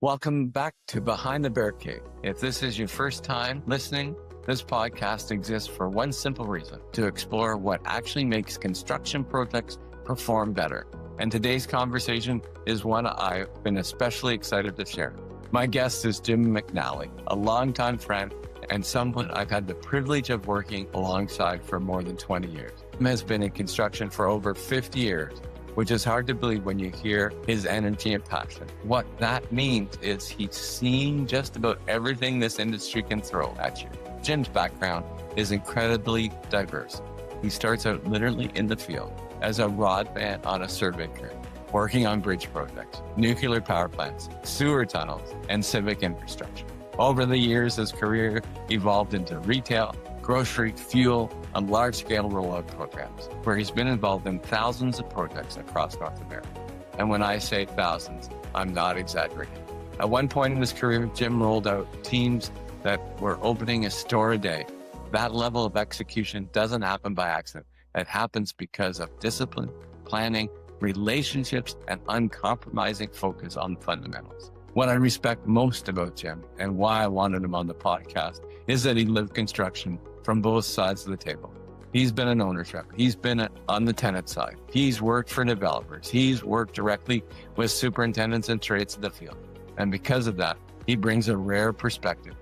Welcome back to Behind the Barricade. If this is your first time listening, this podcast exists for one simple reason: to explore what actually makes construction projects perform better. And today's conversation is one I've been especially excited to share. My guest is Jim McNally, a longtime friend and someone I've had the privilege of working alongside for more than 20 years. Jim has been in construction for over 50 years, which is hard to believe when you hear his energy and passion. What that means is he's seen just about everything this industry can throw at you. Jim's background is incredibly diverse. He starts out literally in the field as a rod man on a survey crew, working on bridge projects, nuclear power plants, sewer tunnels, and civic infrastructure. Over the years, his career evolved into retail, grocery, fuel, and large-scale rollout programs, where he's been involved in thousands of projects across North America. And when I say thousands, I'm not exaggerating. At one point in his career, Jim rolled out teams that were opening a store a day. That level of execution doesn't happen by accident. It happens because of discipline, planning, relationships, and uncompromising focus on fundamentals. What I respect most about Jim and why I wanted him on the podcast is that he lived construction from both sides of the table. He's been an ownership. He's been on the tenant side. He's worked for developers. He's worked directly with superintendents and trades in the field. And because of that, he brings a rare perspective: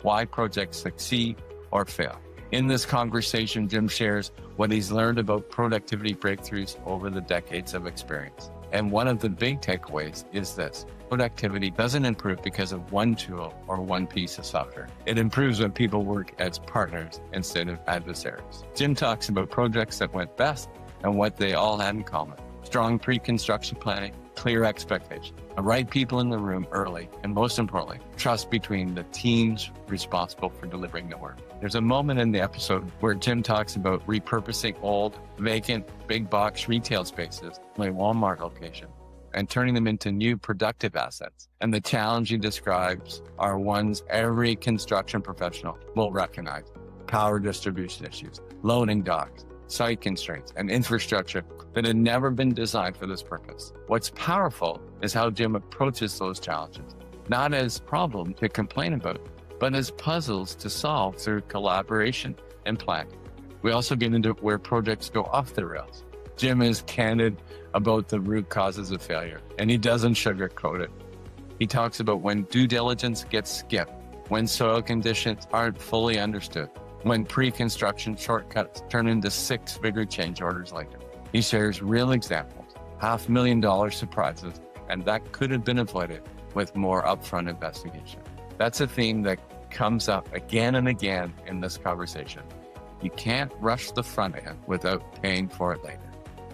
why projects succeed or fail. In this conversation, Jim shares what he's learned about productivity breakthroughs over the decades of experience. And one of the big takeaways is this: productivity doesn't improve because of one tool or one piece of software. It improves when people work as partners instead of adversaries. Jim talks about projects that went best and what they all had in common: strong pre-construction planning, clear expectations, the right people in the room early, and most importantly, trust between the teams responsible for delivering the work. There's a moment in the episode where Jim talks about repurposing old, vacant, big box retail spaces, like Walmart location, and turning them into new productive assets. And the challenge he describes are ones every construction professional will recognize: power distribution issues, loading docks, site constraints, and infrastructure that had never been designed for this purpose. What's powerful is how Jim approaches those challenges, not as problems to complain about, but as puzzles to solve through collaboration and planning. We also get into where projects go off the rails. Jim is candid about the root causes of failure, and he doesn't sugarcoat it. He talks about when due diligence gets skipped, when soil conditions aren't fully understood, when pre-construction shortcuts turn into six-figure change orders later. He shares real examples, $500,000 surprises, and that could have been avoided with more upfront investigation. That's a theme that comes up again and again in this conversation. You can't rush the front end without paying for it later.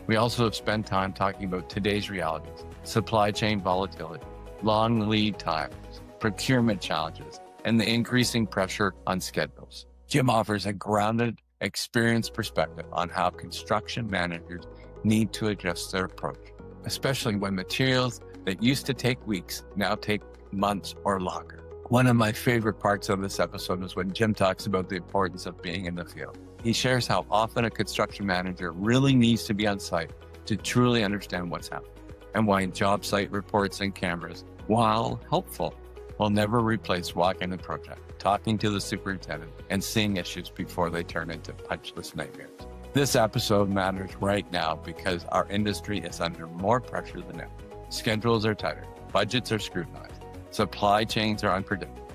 We also have spent time talking about today's realities: supply chain volatility, long lead times, procurement challenges, and the increasing pressure on schedules. Jim offers a grounded, experienced perspective on how construction managers need to adjust their approach, especially when materials that used to take weeks now take months or longer. One of my favorite parts of this episode is when Jim talks about the importance of being in the field. He shares how often a construction manager really needs to be on site to truly understand what's happening, and why job site reports and cameras, while helpful, will never replace walking the project, talking to the superintendent, and seeing issues before they turn into punchless nightmares. This episode matters right now because our industry is under more pressure than ever. Schedules are tighter, budgets are scrutinized, supply chains are unpredictable,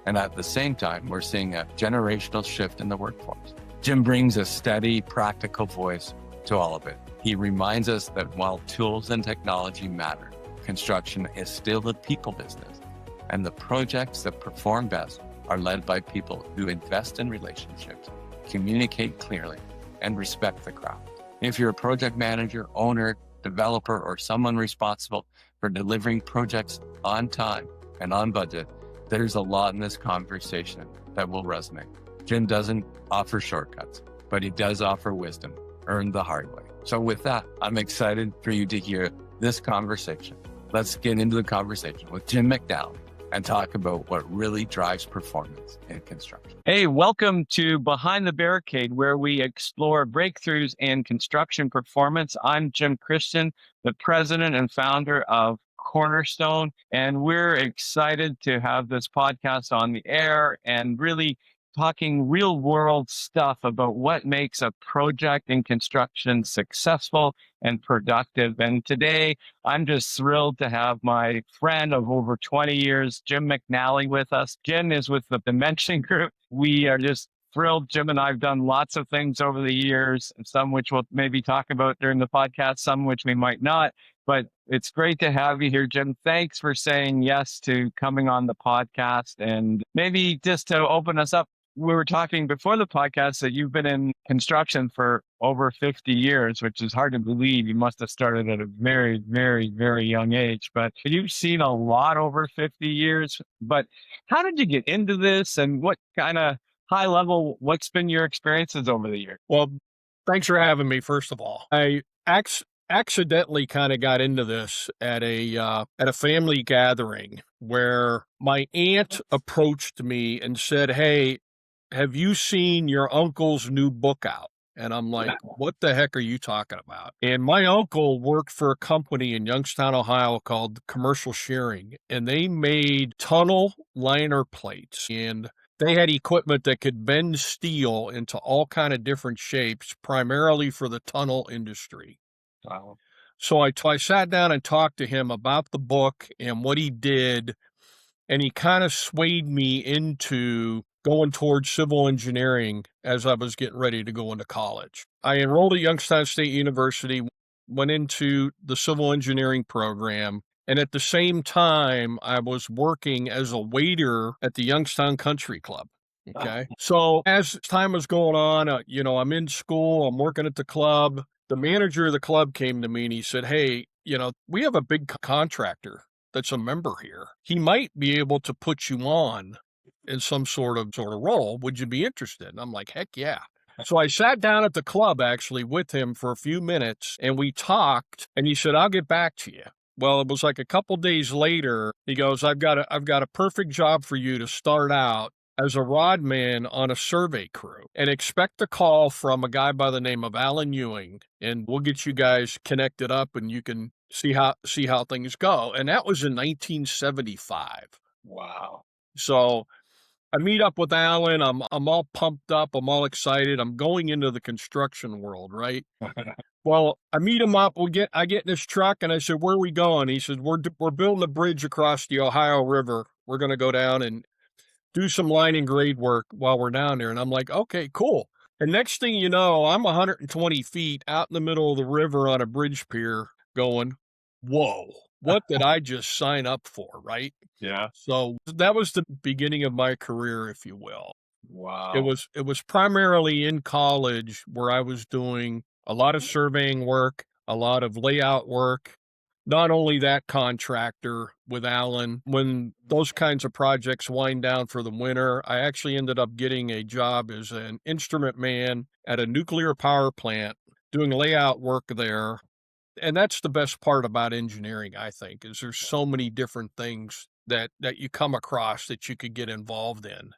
and at the same time, we're seeing a generational shift in the workforce. Jim brings a steady, practical voice to all of it. He reminds us that while tools and technology matter, construction is still a people business, and the projects that perform best are led by people who invest in relationships, communicate clearly, and respect the craft. If you're a project manager, owner, developer, or someone responsible for delivering projects on time and on budget, there's a lot in this conversation that will resonate. Jim doesn't offer shortcuts, but he does offer wisdom earned the hard way. So with that, I'm excited for you to hear this conversation. Let's get into the conversation with Jim McNally and talk about what really drives performance in construction. Hey, welcome to Behind the Barricade, where we explore breakthroughs in construction performance. I'm Jim Christian, the president and founder of cornerstone. And we're excited to have this podcast on the air and really talking real world stuff about what makes a project in construction successful and productive. And today, I'm just thrilled to have my friend of over 20 years, Jim McNally, with us. Jim is with the Dimension Group. We are just thrilled. Jim and I have done lots of things over the years, some which we'll maybe talk about during the podcast, some which we might not. But it's great to have you here, Jim. Thanks for saying yes to coming on the podcast. And maybe just to open us up, we were talking before the podcast that you've been in construction for over 50 years, which is hard to believe. You must have started at a very, very, very young age, but you've seen a lot over 50 years. But how did you get into this, and what kind of high level, what's been your experiences over the years? Well, thanks for having me, first of all. I accidentally kind of got into this at a family gathering where my aunt approached me and said, "Hey, have you seen your uncle's new book out?" And I'm like, "What the heck are you talking about?" And my uncle worked for a company in Youngstown, Ohio called Commercial Shearing, and they made tunnel liner plates, and they had equipment that could bend steel into all kind of different shapes, primarily for the tunnel industry. Wow. So I sat down and talked to him about the book and what he did, and he kind of swayed me into going towards civil engineering as I was getting ready to go into college. I enrolled at Youngstown State University, went into the civil engineering program, and at the same time, I was working as a waiter at the Youngstown Country Club. Okay. So as time was going on, I'm in school, I'm working at the club. The manager of the club came to me and he said, "Hey, we have a big contractor that's a member here. He might be able to put you on in some sort of role. Would you be interested?" And I'm like, "Heck yeah." So I sat down at the club actually with him for a few minutes and we talked, and he said, "I'll get back to you." Well, it was like a couple days later, he goes, I've got a perfect job for you to start out as a rod man on a survey crew, and expect a call from a guy by the name of Alan Ewing, and we'll get you guys connected up and you can see how things go." And that was in 1975. Wow. So I meet up with Alan. I'm all pumped up. I'm all excited. I'm going into the construction world, right? Well, I meet him up. I get in this truck and I said, "Where are we going?" He says, We're building a bridge across the Ohio River. We're going to go down and do some line and grade work while we're down there." And I'm like, "Okay, cool." And next thing you know, I'm 120 feet out in the middle of the river on a bridge pier going, "Whoa, what did I just sign up for?" Right? Yeah. So that was the beginning of my career, if you will. Wow. It was primarily in college where I was doing a lot of surveying work, a lot of layout work. Not only that, contractor with Alan, when those kinds of projects wind down for the winter, I actually ended up getting a job as an instrument man at a nuclear power plant doing layout work there. And that's the best part about engineering, I think, is there's so many different things that you come across that you could get involved in.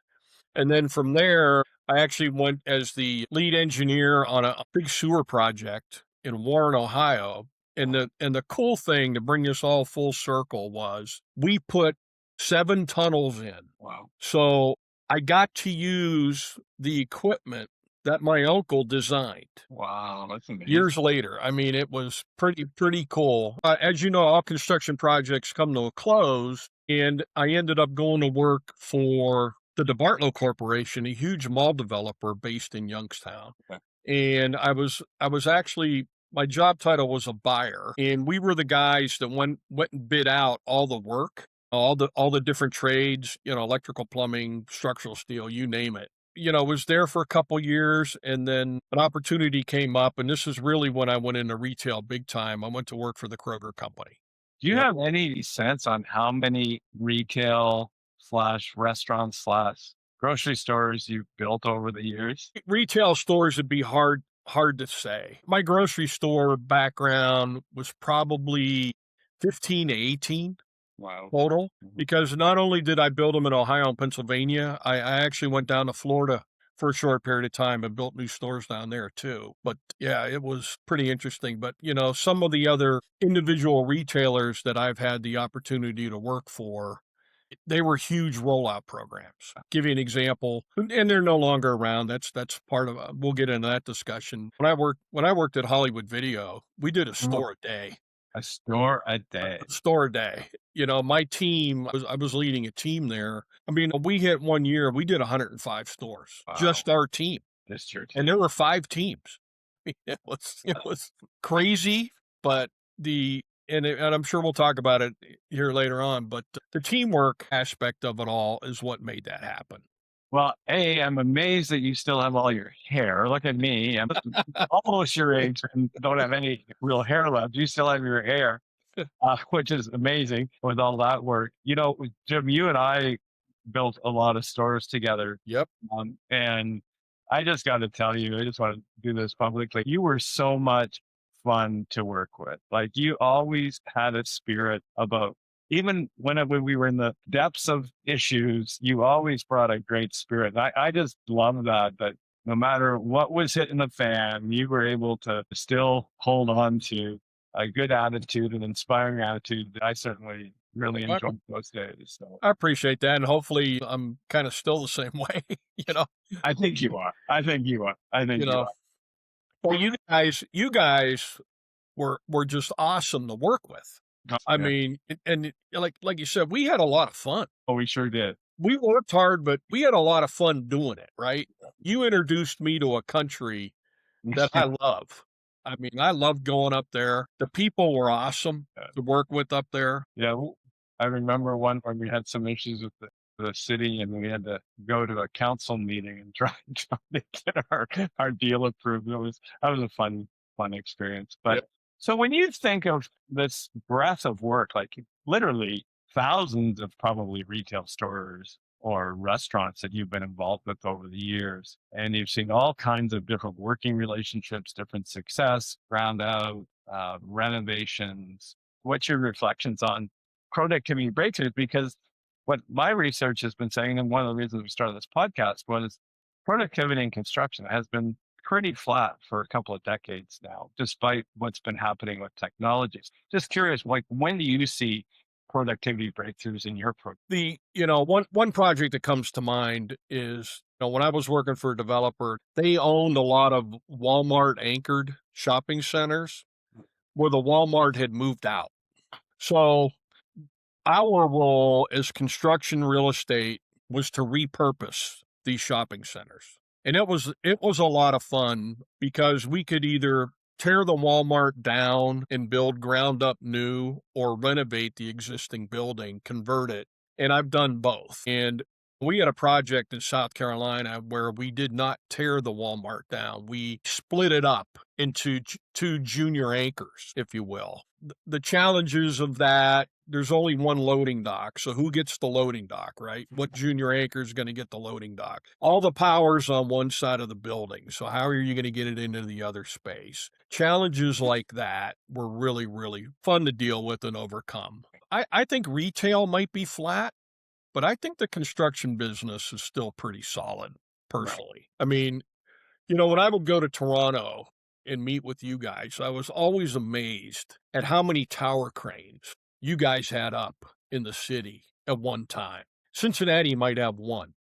And then from there, I actually went as the lead engineer on a big sewer project in Warren, Ohio. And the cool thing to bring this all full circle was we put 7 tunnels in. Wow. So I got to use the equipment that my uncle designed. Wow, that's amazing. Years later. I mean, it was pretty cool. As you know, all construction projects come to a close, and I ended up going to work for the DeBartolo Corporation, a huge mall developer based in Youngstown. Okay. And I was actually, my job title was a buyer, and we were the guys that went and bid out all the work, all the different trades, electrical, plumbing, structural steel, you name it. Was there for a couple years, and then an opportunity came up, and this is really when I went into retail big time. I went to work for the Kroger company. Do you have any sense on how many retail / restaurants / grocery stores you've built over the years? Retail stores would be hard to say. My grocery store background was probably 15 to 18. Wow. Total, because not only did I build them in Ohio and Pennsylvania, I actually went down to Florida for a short period of time and built new stores down there too. But yeah, it was pretty interesting. But some of the other individual retailers that I've had the opportunity to work for, they were huge rollout programs. Give you an example, and they're no longer around. That's part of. We'll get into that discussion. When I worked at Hollywood Video, we did a store a day. A store a day. A store a day. My team, I was leading a team there. I mean, we hit one year, we did 105 stores, just our team. Just your team. And there were 5 teams. It was crazy, but and I'm sure we'll talk about it here later on, but the teamwork aspect of it all is what made that happen. Well, I'm amazed that you still have all your hair. Look at me. I'm almost your age and don't have any real hair left. You still have your hair, which is amazing with all that work. Jim, you and I built a lot of stores together. Yep. And I just got to tell you, I just want to do this publicly. You were so much fun to work with. Like, you always had a spirit about, even when we were in the depths of issues, you always brought a great spirit. I just love that no matter what was hitting the fan, you were able to still hold on to a good attitude, an inspiring attitude. I certainly really enjoyed those days. So I appreciate that. And hopefully I'm kind of still the same way, I think you are. I think you are. Well, you guys were just awesome to work with. I mean, and like you said, we had a lot of fun. Oh, we sure did. We worked hard, but we had a lot of fun doing it, right? You introduced me to a country that I love. I mean, I loved going up there. The people were awesome to work with up there. Yeah, I remember one when we had some issues with the city, and we had to go to a council meeting and try to get our deal approved. That was a fun experience. But So when you think of this breadth of work, like literally thousands of probably retail stores or restaurants that you've been involved with over the years, and you've seen all kinds of different working relationships, different success, ground out, renovations, what's your reflections on productivity breakthroughs? Because what my research has been saying, and one of the reasons we started this podcast, was productivity in construction has been pretty flat for a couple of decades now, despite what's been happening with technologies. Just curious, like, when do you see productivity breakthroughs in your program? One project that comes to mind is, when I was working for a developer, they owned a lot of Walmart anchored shopping centers where the Walmart had moved out. So our role as construction real estate was to repurpose these shopping centers. And it was a lot of fun because we could either tear the Walmart down and build ground up new, or renovate the existing building, convert it. And I've done both. And we had a project in South Carolina where we did not tear the Walmart down. We split it up into 2 junior anchors, if you will. The challenges of that, there's only one loading dock. So who gets the loading dock, right? What junior anchor is going to get the loading dock? All the power's on one side of the building. So how are you going to get it into the other space? Challenges like that were really, really fun to deal with and overcome. I think retail might be flat, but I think the construction business is still pretty solid, personally. I mean, when I would go to Toronto and meet with you guys, I was always amazed at how many tower cranes you guys had up in the city at one time. Cincinnati might have one.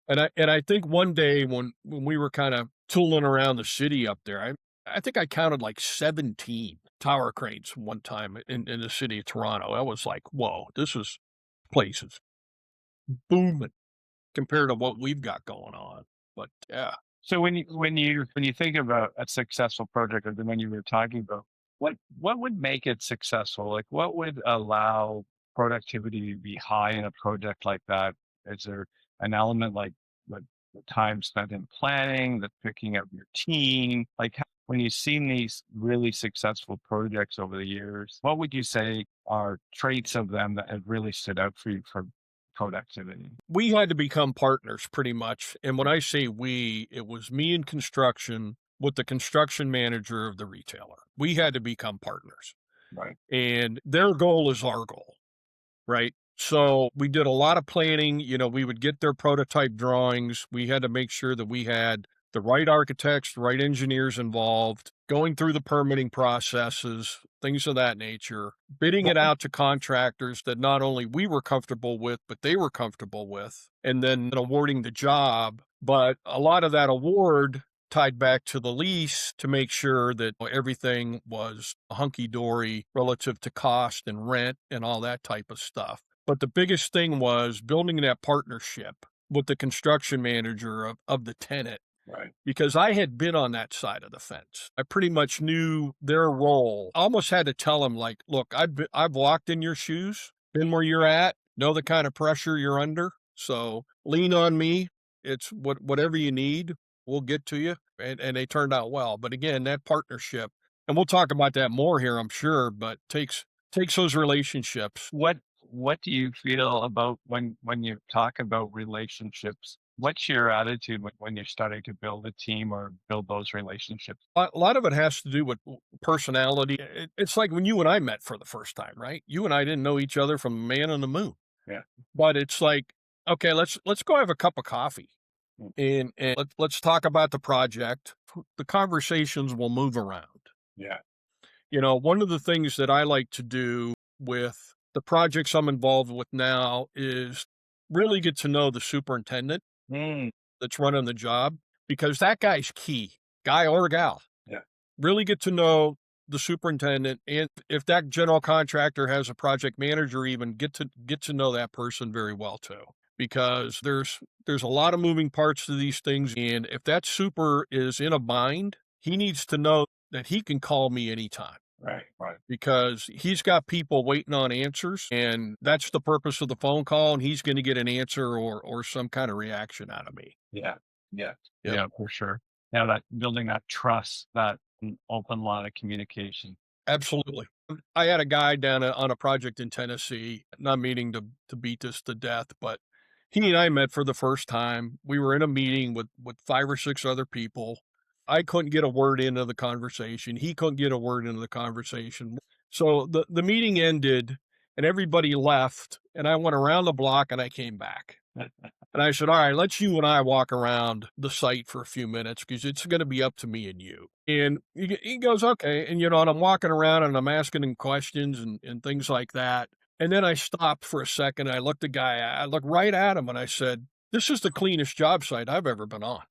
And I think one day when we were kind of tooling around the city up there, I think I counted like 17 tower cranes one time in the city of Toronto. I was like, whoa, this place is booming compared to what we've got going on. But yeah. So when you think about a successful project, or when you were talking about what would make it successful, like what would allow productivity to be high in a project like that? Is there an element like the time spent in planning, the picking up your team? Like, when you've seen these really successful projects over the years, what would you say are traits of them that have really stood out for you for productivity? We had to become partners pretty much. And when I say we, it was me in construction with the construction manager of the retailer. We had to become partners. Right. And their goal is our goal, right? So we did a lot of planning. We would get their prototype drawings. We had to make sure that we had the right architects, the right engineers involved, going through the permitting processes, things of that nature, bidding it out to contractors that not only we were comfortable with, but they were comfortable with, and then awarding the job. But a lot of that award tied back to the lease to make sure that everything was hunky-dory relative to cost and rent and all that type of stuff. But the biggest thing was building that partnership with the construction manager of the tenant. Right. Because I had been on that side of the fence. I pretty much knew their role. I almost had to tell them, like, look, I've walked in your shoes, been where you're at, know the kind of pressure you're under. So lean on me. It's whatever you need, we'll get to you. And they turned out well. But again, that partnership, and we'll talk about that more here, I'm sure, but takes those relationships. What do you feel about when you talk about relationships? What's your attitude when you're starting to build a team or build those relationships? A lot of it has to do with personality. It's like when you and I met for the first time, right? You and I didn't know each other from the man on the moon. Yeah. But it's like, okay, let's go have a cup of coffee and let's talk about the project. The conversations will move around. Yeah. One of the things that I like to do with the projects I'm involved with now is really get to know the superintendent that's running the job, because that guy's key, guy or gal. Yeah. Really get to know the superintendent, and if that general contractor has a project manager, even get to know that person very well too, because there's a lot of moving parts to these things, and if that super is in a bind, he needs to know that he can call me anytime. Right. Because he's got people waiting on answers, and that's the purpose of the phone call, and he's going to get an answer or some kind of reaction out of me. Yeah. Yeah, for sure. Yeah, that building that trust, that open line of communication. Absolutely. I had a guy down on a project in Tennessee, not meaning to beat this to death, but he and I met for the first time. We were in a meeting with 5 or 6 other people. I couldn't get a word into the conversation. He couldn't get a word into the conversation. So the meeting ended and everybody left, and I went around the block and I came back. And I said, all right, let's you and I walk around the site for a few minutes, because it's going to be up to me and you. And he goes, okay. And, and I'm walking around and I'm asking him questions and things like that. And then I stopped for a second. I looked right at him and I said, this is the cleanest job site I've ever been on.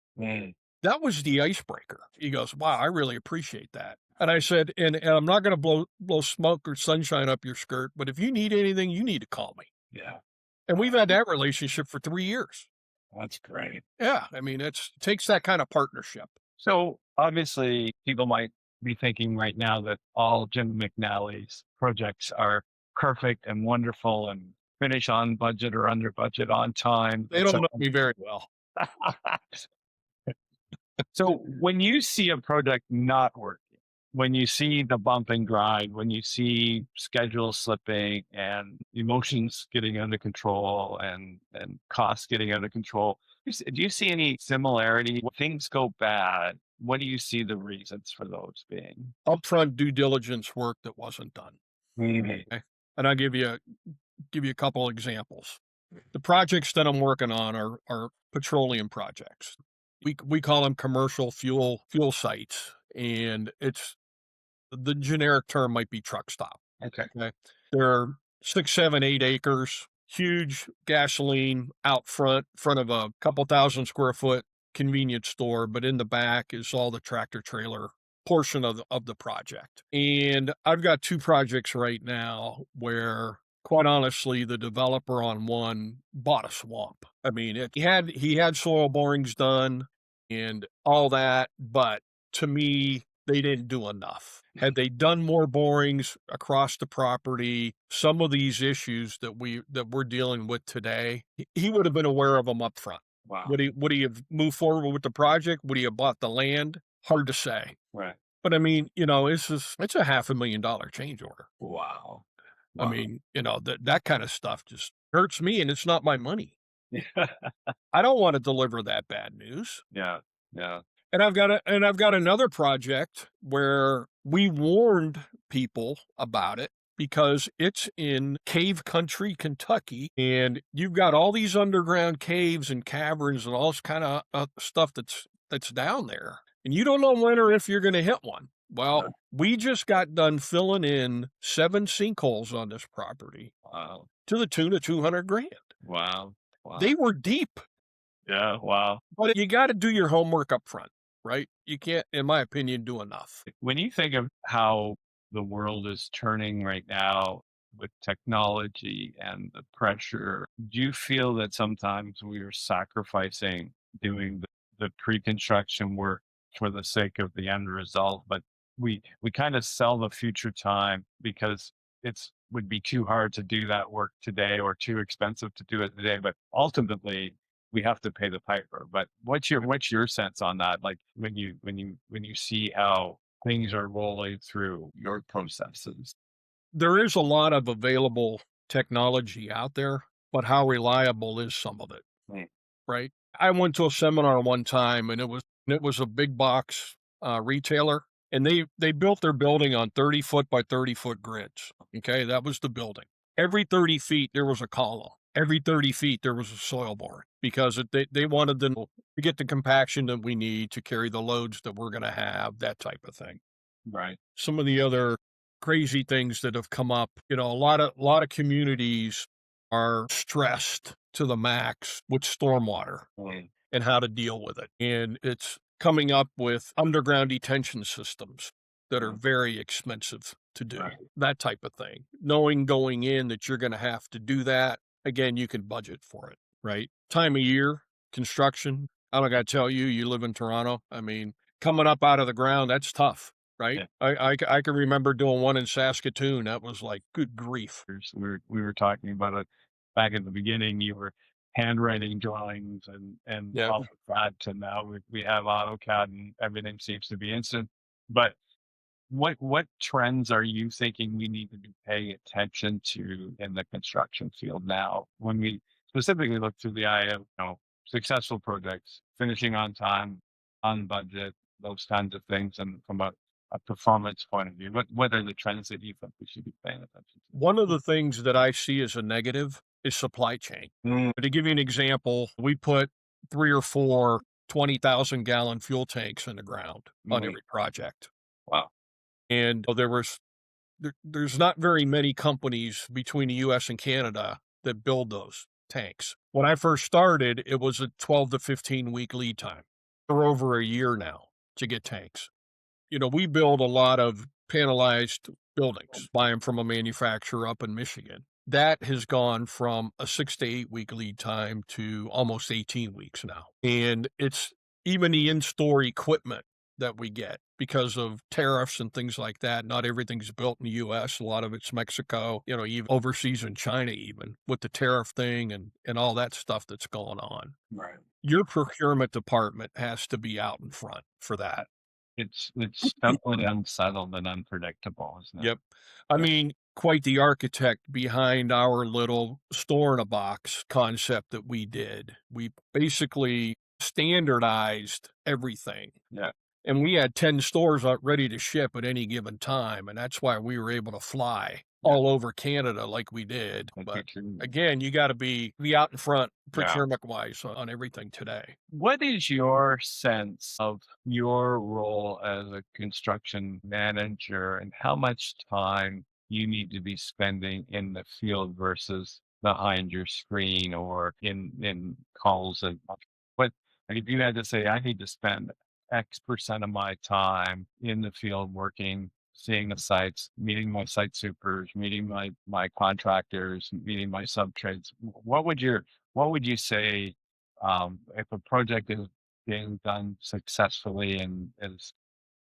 That was the icebreaker. He goes, wow, I really appreciate that. And I said, and I'm not going to blow smoke or sunshine up your skirt, but if you need anything, you need to call me. Yeah. And we've had that relationship for 3 years. That's great. Yeah. I mean, it takes that kind of partnership. So obviously people might be thinking right now that all Jim McNally's projects are perfect and wonderful and finish on budget or under budget on time. They don't know me very well. So when you see a project not working, when you see the bump and grind, when you see schedules slipping and emotions getting under control and costs getting under control, do you see any similarity? When things go bad, what do you see the reasons for those being? Upfront due diligence work that wasn't done. Mm-hmm. Okay? And I'll give you a couple examples. The projects that I'm working on are petroleum projects. We call them commercial fuel sites, and it's the generic term might be truck stop. Okay. They're 6, 7, 8 acres, huge gasoline out front of a couple thousand square foot convenience store, but in the back is all the tractor trailer portion of the project. And I've got 2 projects right now where, quite honestly, the developer on one bought a swamp. I mean, he had soil borings done and all that, but to me, they didn't do enough. Had they done more borings across the property, some of these issues that we're dealing with today, he would have been aware of them up front. Wow. Would he have moved forward with the project? Would he have bought the land? Hard to say. Right. But I mean, it's a $500,000 change order. Wow. I mean, that kind of stuff just hurts me, and it's not my money. I don't want to deliver that bad news. Yeah. And I've got another project where we warned people about it, because it's in cave country, Kentucky, and you've got all these underground caves and caverns and all this kind of stuff that's down there, and you don't know when or if you're going to hit one. Well, we just got done filling in 7 sinkholes on this property. Wow. To the tune of $200,000. Wow. Wow. They were deep. Yeah. Wow. But you got to do your homework up front, right? You can't, in my opinion, do enough. When you think of how the world is turning right now with technology and the pressure, do you feel that sometimes we are sacrificing doing the pre-construction work for the sake of the end result, but we kind of sell the future time because it's would be too hard to do that work today or too expensive to do it today, but ultimately we have to pay the piper. But what's your sense on that? Like when you see how things are rolling through your processes? There is a lot of available technology out there, but how reliable is some of it? Right. Right? I went to a seminar one time, and it was a big box retailer, and they built their building on 30-foot by 30-foot grids. Okay, that was the building. Every 30 feet there was a column. Every 30 feet there was a soil board, because they wanted to get the compaction that we need to carry the loads that we're going to have, that type of thing. Right. Some of the other crazy things that have come up, a lot of communities are stressed to the max with stormwater and how to deal with it. And it's coming up with underground detention systems that are very expensive to do, that type of thing. Knowing going in that you're going to have to do that, again, you can budget for it, right? Time of year, construction. I don't got to tell you, you live in Toronto. I mean, coming up out of the ground, that's tough. Right. Yeah. I can remember doing one in Saskatoon. That was like, good grief. We were talking about it back in the beginning. You were handwriting drawings and all of that, and now we have AutoCAD and everything seems to be instant. But what trends are you thinking we need to be paying attention to in the construction field now, when we specifically look through the eye of successful projects, finishing on time, on budget, those kinds of things, and from a performance point of view? What are the trends that you think we should be paying attention to? One of the things that I see as a negative is supply chain. To give you an example, we put 3 or 4 20,000-gallon fuel tanks in the ground on every project. Wow. And there's not very many companies between the US and Canada that build those tanks. When I first started, it was a 12 to 15 week lead time. We're over a year now to get tanks. We build a lot of panelized buildings, buy them from a manufacturer up in Michigan. That has gone from a 6 to 8 week lead time to almost 18 weeks now. And it's even the in-store equipment that we get, because of tariffs and things like that. Not everything's built in the US. A lot of it's Mexico, even overseas in China, even with the tariff thing and all that stuff that's going on. Right. Your procurement department has to be out in front for that. It's definitely unsettled and unpredictable, isn't it? Yep. I mean, quite the architect behind our little store-in-a-box concept that we did. We basically standardized everything. Yeah. And we had 10 stores ready to ship at any given time, and that's why we were able to fly all over Canada like we did. But again, you got to be out in front procurement-wise on everything today. What is your sense of your role as a construction manager, and how much time you need to be spending in the field versus behind your screen or in calls? And what, like, if you had to say, I need to spend X% of my time in the field working, seeing the sites, meeting my site supers, meeting my contractors, meeting my sub-trades, what would you say if a project is being done successfully and is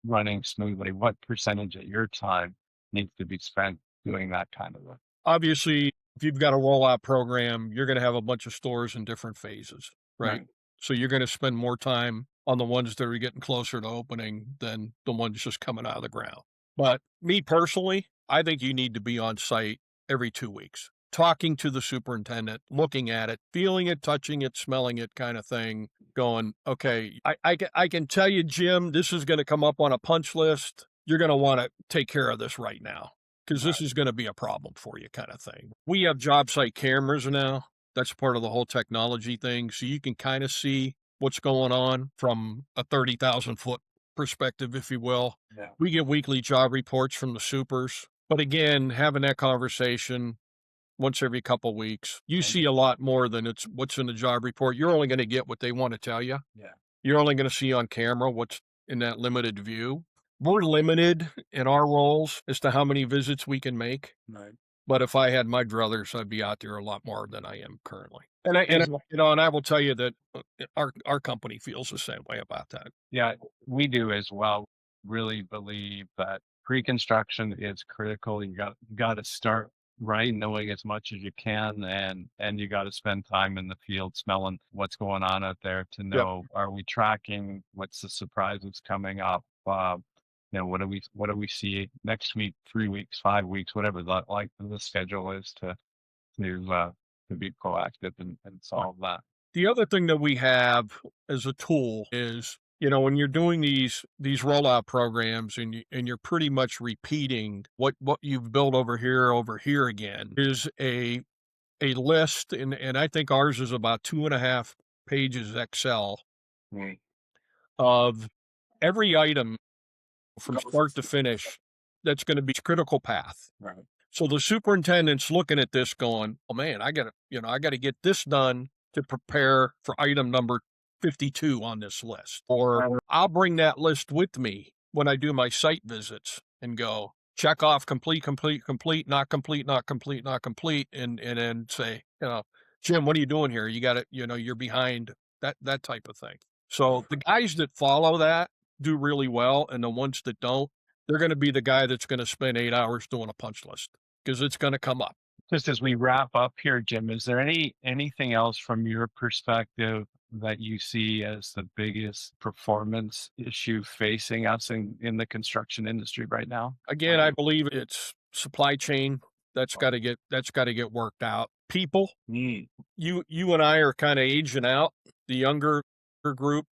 running smoothly, what percentage of your time needs to be spent doing that kind of work? Obviously, if you've got a rollout program, you're going to have a bunch of stores in different phases, right? So you're going to spend more time on the ones that are getting closer to opening than the ones just coming out of the ground. But me personally, I think you need to be on site every 2 weeks, talking to the superintendent, looking at it, feeling it, touching it, smelling it, kind of thing, going, okay, I can tell you, Jim, this is going to come up on a punch list. You're going to want to take care of this right now. because this is going to be a problem for you kind of thing. We have job site cameras now. That's part of the whole technology thing. So you can kind of see what's going on from a 30,000 foot perspective, if you will. Yeah. We get weekly job reports from the supers. But again, having that conversation once every couple of weeks, you see a lot more than it's what's in the job report. You're only going to get what they want to tell you. Yeah. You're only going to see on camera what's in that limited view. We're limited in our roles as to how many visits we can make. Right. But if I had my druthers, I'd be out there a lot more than I am currently. And I will tell you that our company feels the same way about that. Yeah, we do as well. Really believe that pre-construction is critical. You got to start right, knowing as much as you can, and you got to spend time in the field smelling what's going on out there to know, are we tracking, what's the surprises coming up, what do we see next week, 3 weeks, 5 weeks, whatever the schedule is to be proactive and solve that. The other thing that we have as a tool is, when you're doing these rollout programs and you're pretty much repeating what you've built over here again, is a list, and I think ours is about 2.5 pages Excel of every item from start to finish that's going to be critical path. Right. So the superintendent's looking at this going, oh man, I got to get this done to prepare for item number 52 on this list. Or I'll bring that list with me when I do my site visits and go check off complete, not complete, and then say, Jim, what are you doing here? You got it, you're behind, that type of thing. So the guys that follow that do really well, and the ones that don't, they're going to be the guy that's going to spend 8 hours doing a punch list because it's going to come up. Just as we wrap up here, Jim, is there anything else from your perspective that you see as the biggest performance issue facing us in the construction industry right now? Again, I believe it's supply chain. That's got to get worked out. People, you and I are kind of aging out. The younger group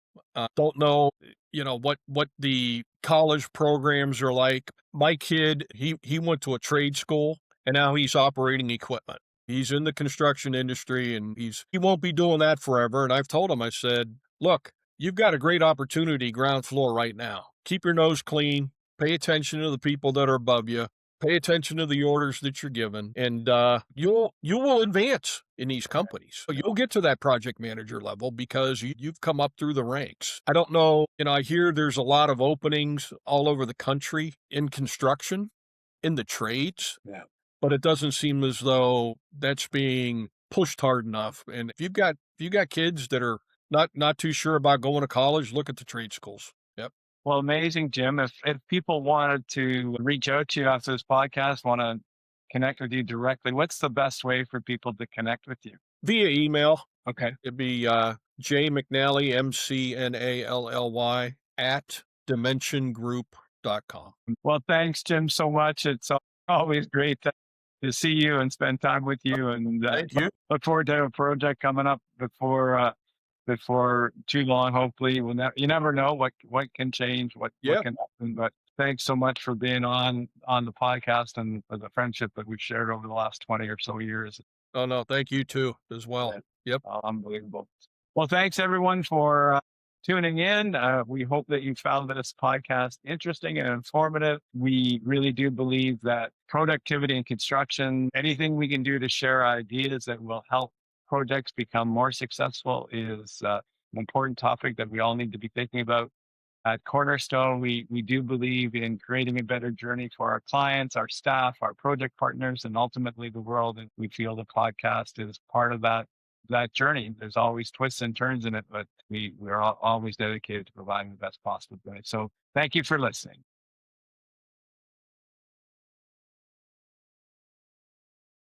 don't know, what the college programs are like. My kid, he went to a trade school and now he's operating equipment. He's in the construction industry and he won't be doing that forever. And I've told him, I said, look, you've got a great opportunity ground floor right now. Keep your nose clean, pay attention to the people that are above you, pay attention to the orders that you're given, and you will advance in these companies. So you'll get to that project manager level because you've come up through the ranks. I don't know, I hear there's a lot of openings all over the country in construction, in the trades. Yeah. But it doesn't seem as though that's being pushed hard enough. And if you've got kids that are not too sure about going to college, look at the trade schools. Yep. Well, amazing, Jim. If people wanted to reach out to you after this podcast, want to connect with you directly, what's the best way for people to connect with you? Via email. Okay. It'd be J McNally, McNally @dimensiongroup.com. Well, thanks, Jim, so much. It's always great to see you and spend time with you. And Thank you. Look forward to a project coming up before too long. Hopefully, you never know what can change, what can happen. But thanks so much for being on the podcast and for the friendship that we've shared over the last 20 or so years. Oh no, thank you too as well. Yep. Unbelievable. Well, thanks everyone for tuning in. We hope that you found this podcast interesting and informative. We really do believe that productivity in construction, anything we can do to share ideas that will help projects become more successful is an important topic that we all need to be thinking about. At Cornerstone, we do believe in creating a better journey for our clients, our staff, our project partners, and ultimately the world. And we feel the podcast is part of that journey. There's always twists and turns in it, but we're always dedicated to providing the best possible journey. So thank you for listening.